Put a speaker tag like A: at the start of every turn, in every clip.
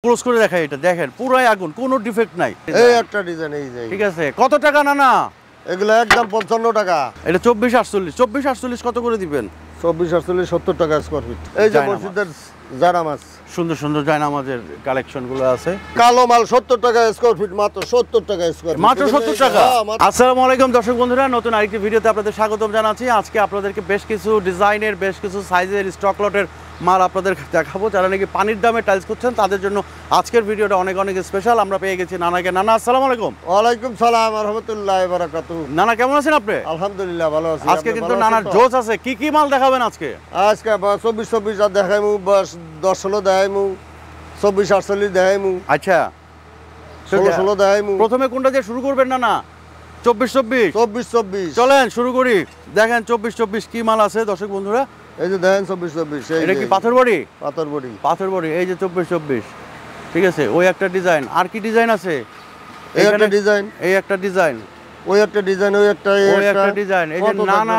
A: Close করে দেখাই, এটা দেখেন পুরাই আগুন, কোনো ডিফেক্ট নাই।
B: এই একটা ডিজাইন এই যে
A: ঠিক আছে, কত টাকা নানা?
B: এগুলো একদম 55 টাকা।
A: এটা 2448 কত করে দিবেন?
B: 2448 70 টাকা স্কয়ার ফিট। এই যে মসজিদের জায়নামাজ,
A: সুন্দর সুন্দর জায়নামাজের কালেকশন গুলো আছে।
B: কালো মাল 70 টাকা স্কয়ার ফিট, মাত্র 70 টাকা স্কয়ার ফিট,
A: মাত্র 70 টাকা। আসসালামু আলাইকুম দর্শক বন্ধুরা, নতুন আরেকটি ভিডিওতে আপনাদের স্বাগতম জানাচ্ছি। আজকে আপনাদেরকে বেশ কিছু ডিজাইনের, বেশ কিছু সাইজের স্টক লটের মাল আপনাদের দেখাবো। যারা নাকি পানির দামে টাইলস করছেন তাদের জন্য আজকের ভিডিওটা অনেক অনেক স্পেশাল। আমরা পেয়ে গেছি নানাকে। নানা আসসালামু আলাইকুম।
B: ওয়ালাইকুম সালাম ওয়া রাহমাতুল্লাহি ওয়া বারাকাতুহু।
A: নানা কেমন আছেন আপনি?
B: আলহামদুলিল্লাহ ভালো আছি।
A: আজকে কিন্তু নানার জোশ আছে। কি কি মাল দেখাবেন আজকে?
B: আজকে 24 আর দেখাইমু, 10-16 দেখাইমু, 24-48 দেখাইমু।
A: আচ্ছা,
B: 16 দেখাইমু।
A: প্রথমে কোনটা দিয়ে শুরু করবেন নানা? 24 চলেন শুরু করি। দেখেন 24 কি মাল আছে দর্শক বন্ধুরা।
B: এই যে দেখেন 24
A: এটা কি পাথর বড়ি?
B: পাথর বড়ি।
A: এই যে 24 ঠিক আছে। ওই একটা ডিজাইন, আর কি ডিজাইন আছে?
B: এই একটা ডিজাইন,
A: এই একটা ডিজাইন,
B: ওই একটা ডিজাইন, ওই একটা
A: ডিজাইন। এই যে নানা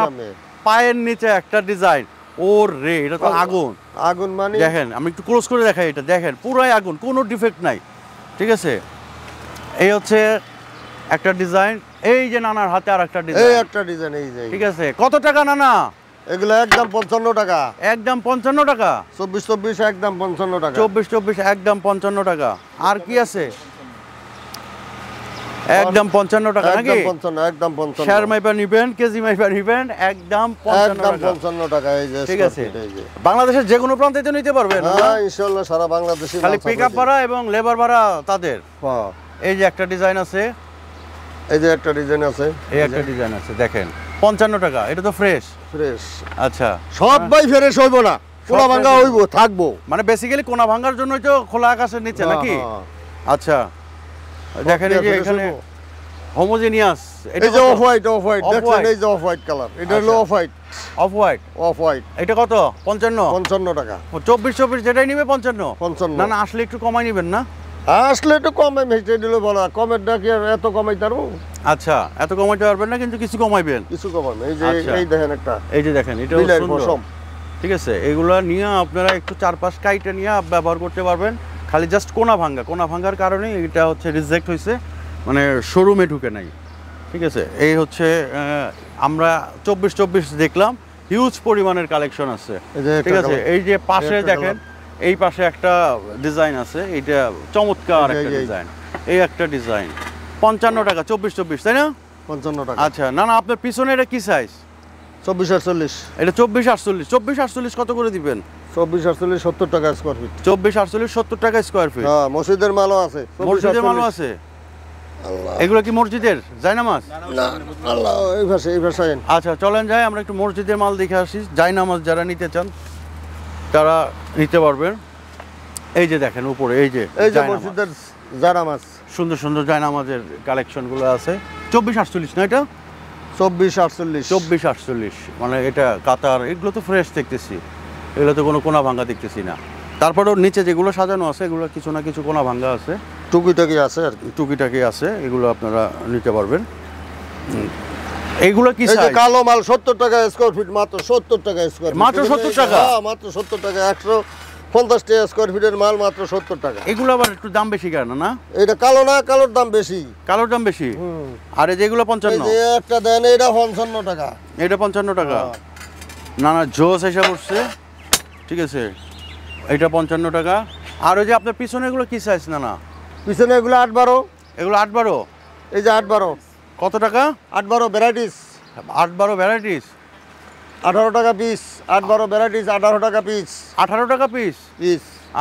A: পায়ের নিচে একটা ডিজাইন। ওর রে, এটা তো আগুন
B: আগুন মানে।
A: দেখেন আমি একটু ক্লোজ করে দেখাই, এটা দেখেন পুরাই আগুন, কোনো ডিফেক্ট নাই। ঠিক আছে, এই হচ্ছে একটা ডিজাইন। এই যে নানার হাতে আর একটা ডিজাইন,
B: এই একটা ডিজাইন এই যে।
A: ঠিক আছে, কত টাকা নানা?
B: এগুলো একদম 55 টাকা।
A: একদম 55 টাকা।
B: 24 একদম 55 টাকা।
A: 24 একদম 55 টাকা। আর কি আছে? একদম 55 টাকা নাকি?
B: একদম 55।
A: শেয়ার মাইপা নিবেন, কেজি মাইপা নিবেন, একদম
B: 55 টাকা। এই যে
A: ঠিক আছে, বাংলাদেশের যে কোনো প্রান্তে তো নিতে পারবেন।
B: হ্যাঁ ইনশাআল্লাহ সারা বাংলাদেশে।
A: খালি পিকআপ ভাড়া এবং লেবার ভাড়া তাদের।
B: হ্যাঁ,
A: এই যে একটা ডিজাইন আছে,
B: এই যে একটা ডিজাইন আছে,
A: এই একটা ডিজাইন আছে দেখেন 55 টাকা। এটা তো ফ্রেশ। আচ্ছা,
B: সবাই ফ্রেশ হইব না, কোনা ভাঙা হইব, থাকবো।
A: মানে বেসিক্যালি কোনা ভাঙার জন্যই তো খোলা আকাশের নিচে নাকি? আচ্ছা দেখেন এই যে এখানে হোমোজেনিয়াস।
B: এই যে অফ হোয়াইট দেখেন, এই যে অফ হোয়াইট কালার। এটা হলো অফ হোয়াইট।
A: এটা কত?
B: 55 টাকা।
A: 24 যেটাই নিবে 55। না না, আসলে একটু কমাই নিবেন না?
B: আসলে একটু কমাই মেটে দিলে বলা, কমেরটা কি এত কমাই পারবো?
A: আচ্ছা, এত কমাইতে পারবেন না, কিন্তু কিছু কমাইবেন।
B: কিছু কমাবেন। এই যে এই দেখেন একটা,
A: এই যে দেখেন, এটা সুন্দর। ঠিক আছে, এগুলা নিয়ে আপনারা একটু 4-5 কাইটা নিয়ে ব্যবহার করতে পারবেন। খালি জাস্ট কোনা ভাঙ্গার কারণে এটা হচ্ছে রিজেক্ট হয়েছে, মানে শোরুমে ঢুকে নাই। ঠিক আছে, এই হচ্ছে আমরা 24 দেখলাম, হিউজ পরিমাণের কালেকশন আছে। ঠিক আছে, এই যে পাশে দেখেন, এই পাশে একটা ডিজাইন আছে, এইটা চমৎকার একটা ডিজাইন। এই একটা ডিজাইন 55 টাকা। 24 তাই না?
B: 55 টাকা।
A: আচ্ছা, না না, আপনার পিছনে এটা কি সাইজ?
B: 24-48।
A: এটা 24-48 কত করে দিবেন?
B: 24-48 70 টাকা স্কয়ার ফিট।
A: 24-48 70 টাকা স্কয়ার ফিট।
B: হ্যাঁ, মসজিদের মালও আছে।
A: মসজিদের মালও আছে। এগুলো কি মসজিদের জায়নামাজ?
B: না, আল্লাহ এই ভাষা।
A: আচ্ছা চলেন যাই, আমরা একটু মসজিদের মাল দেখে আসি। জায়নামাজ যারা নিতে চান তারা নিতে পারবেন। এই যে দেখেন উপরে, এই যে
B: মসজিদের জায়নামাজ,
A: সুন্দর সুন্দর জায়নামাজের কালেকশনগুলো আছে। 24-48 না এটা?
B: 24-48।
A: মানে এটা কাতার, এগুলো তো ফ্রেশ দেখতেছি, এগুলো তো কোনো কোনা ভাঙ্গা দেখতেছি না। তারপরেও নিচে যেগুলো সাজানো আছে এগুলো কিছু না কিছু কোনা ভাঙ্গা আছে,
B: টুকিটাকি আছে আর কি,
A: টুকিটাকি আছে, এগুলো আপনারা নিতে পারবেন। এইগুলো কি সাইজ?
B: কালো মাল 70 টাকা স্কয়ার ফিট, মাত্র 70 টাকা স্কয়ার ফিট।
A: মাত্র 70 টাকা?
B: হ্যাঁ মাত্র 70 টাকা। 150 টাকা স্কয়ার ফিটের মাল মাত্র 70 টাকা।
A: এগুলো আবার একটু দাম বেশি কেন না?
B: এটা কালো না, কালোর দাম বেশি।
A: কালোর দাম বেশি। আর যেগুলো 55,
B: এই যে একটা দেন, এটা 55 টাকা।
A: এটা 55 টাকা। না না, জোস এসে পড়ছে। ঠিক আছে, এটা 55 টাকা। আর ওই যে আপনার পিছনে এগুলো কি সাইজ? না না,
B: পিছনে এগুলো 8-12।
A: এগুলো 8-12।
B: এই যে 8-12
A: কত টাকা?
B: 8-12 ভ্যারাইটিস।
A: 8-12 ভ্যারাইটিস
B: 18 টাকা পিস। 8-12 ভ্যারাইটিস 18 টাকা পিস।
A: 18 টাকা পিস।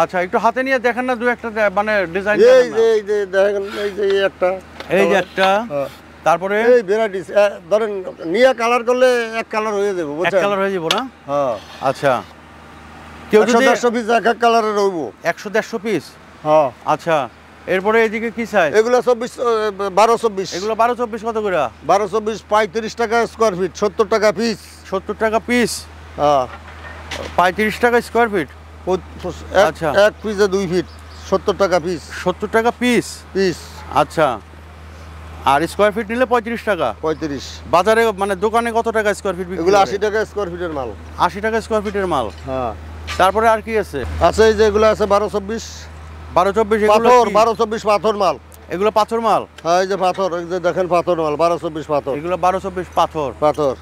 A: আচ্ছা, একটু হাতে নিয়ে দেখেন না, দু একটা মানে ডিজাইন।
B: এই যে দেখেন, এই যে একটা,
A: এই যে একটা। তারপরে
B: এই ভ্যারাইটিস ধরেন নিয়ে কালার করলে এক কালার হয়ে যাবে, বুঝছেন?
A: এক কালার হয়ে যাব না?
B: হ্যাঁ।
A: আচ্ছা, কেউ যদি
B: 100-150 পিস এক কালারের হইব।
A: 100-150 পিস।
B: হ্যাঁ।
A: আচ্ছা, এরপরে এইদিকে কি সাইজ?
B: এগুলো 12-24।
A: এগুলো 12-24 কত করে?
B: 12-24 35 টাকা স্কয়ার ফিট, 70 টাকা পিস।
A: 70 টাকা পিস।
B: হ্যাঁ,
A: 35 টাকা স্কয়ার ফিট।
B: আচ্ছা, এক পিসে 2 ফিট, 70 টাকা পিস।
A: 70 টাকা পিস। আচ্ছা, আর স্কয়ার ফিট নিলে 35 টাকা।
B: 35।
A: বাজারে মানে দোকানে কত টাকা স্কয়ার ফিট বিক্রি?
B: এগুলো 80 টাকা স্কয়ার ফিটের মাল।
A: 80 টাকা স্কয়ার ফিটের মাল।
B: হ্যাঁ।
A: তারপরে আর কি আছে?
B: আছে এই যে এগুলো আছে 12-24।
A: 12-24 এগুলো
B: পাথর
A: কি?
B: 12-24 পাথর মাল।
A: এগুলো পাথর মাল?
B: হ্যাঁ এই যে পাথর, এই যে দেখেন পাথর মাল 12-24 পাথর।
A: এগুলো 12-24 পাথর।
B: পাথর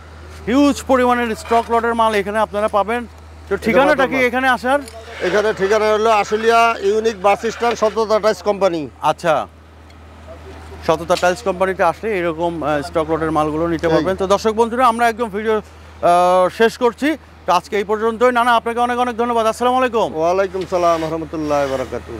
A: হিউজ পরিমাণের স্টক লটের মাল এখানে আপনারা পাবেন। তো ঠিকানাটা কি এখানে আসার?
B: এখানে ঠিকানা হলো আশুলিয়া ইউনিক বাস স্ট্যান্ড, সততা টাইলস কোম্পানি।
A: আচ্ছা, সততা টাইলস কোম্পানিতে আসলে এরকম স্টক লটের মালগুলো নিতে পারবেন। তো দর্শক বন্ধুরা, আমরা একদম ভিডিও শেষ করছি। তো আজকে এই পর্যন্তই। নানা, আপনাকে অনেক অনেক ধন্যবাদ। আসসালামু আলাইকুম।
B: ওয়ালাইকুম সালাম রহমতুল্লাহ বারাকাতুহু।